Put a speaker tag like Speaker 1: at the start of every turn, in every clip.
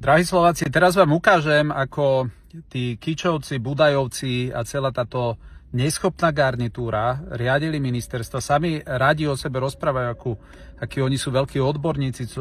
Speaker 1: Drahí Slováci, teraz vám ukážem, ako tí Kičovci, Budajovci a celá táto neschopná garnitúra riadili ministerstva. Sami radi o sebe rozprávajú, akí oni sú veľkí odborníci,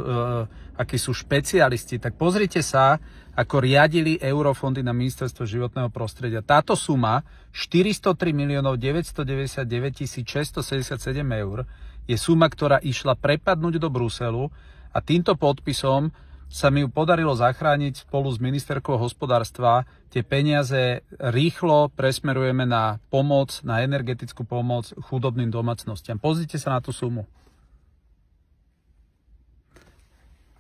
Speaker 1: akí sú špecialisti. Tak pozrite sa, ako riadili eurofondy na ministerstvo životného prostredia. Táto suma 403 999 677 eur je suma, ktorá išla prepadnúť do Bruselu a týmto podpisom sa mi ju podarilo zachrániť spolu s ministerkou hospodárstva. Tie peniaze rýchlo presmerujeme na pomoc, na energetickú pomoc chudobným domácnostiam. Pozrite sa na tú sumu.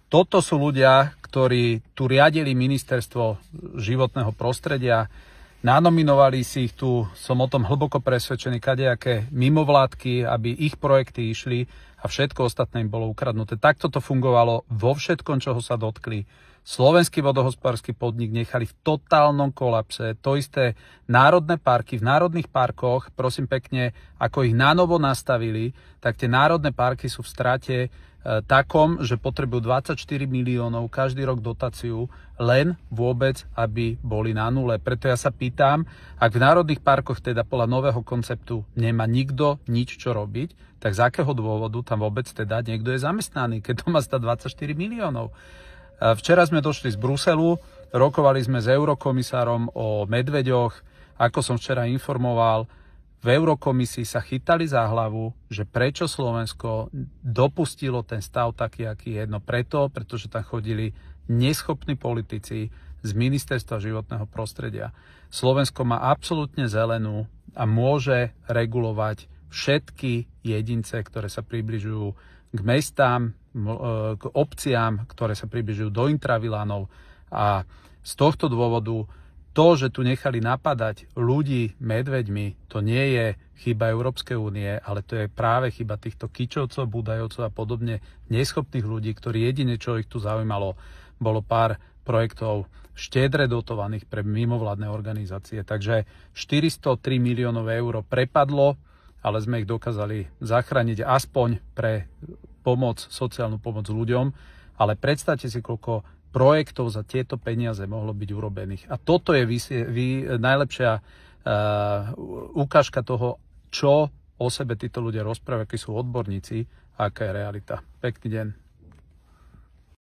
Speaker 1: Toto sú ľudia, ktorí tu riadili ministerstvo životného prostredia. Nanominovali si ich tu, som o tom hlboko presvedčený, kadejaké mimovládky, aby ich projekty išli a všetko ostatné im bolo ukradnuté. Takto to fungovalo vo všetkom, čoho sa dotkli. Slovenský vodohospodársky podnik nechali v totálnom kolapse. To isté národné parky. V národných parkoch, prosím pekne, ako ich nanovo nastavili, tak tie národné parky sú v strate takom, že potrebujú 24 miliónov každý rok dotáciu len vôbec, aby boli na nule. Preto ja sa pýtam, ak v národných parkoch teda podľa nového konceptu nemá nikto nič čo robiť, tak z akého dôvodu tam vôbec teda niekto je zamestnaný, keď to má stať 24 miliónov. Včera sme došli z Bruselu, rokovali sme s eurokomisárom o medveďoch. Ako som včera informoval, v Eurokomisii sa chytali za hlavu, že prečo Slovensko dopustilo ten stav taký, aký je. No pretože tam chodili neschopní politici z ministerstva životného prostredia. Slovensko má absolútne zelenú a môže regulovať všetky jedince, ktoré sa približujú k mestám, k obciám, ktoré sa približujú do intravilánov. A z tohto dôvodu to, že tu nechali napadať ľudí medveďmi, to nie je chyba Európskej únie, ale to je práve chyba týchto Kičovcov, Budajovcov a podobne neschopných ľudí, ktorí jedine, čo ich tu zaujímalo, bolo pár projektov štedre dotovaných pre mimovládne organizácie. Takže 403 miliónov eur prepadlo, ale sme ich dokázali zachrániť aspoň pre pomoc, sociálnu pomoc ľuďom. Ale predstavte si, koľko projektov za tieto peniaze mohlo byť urobených. A toto je najlepšia ukážka toho, čo o sebe títo ľudia rozprávajú, akí sú odborníci a aká je realita. Pekný deň.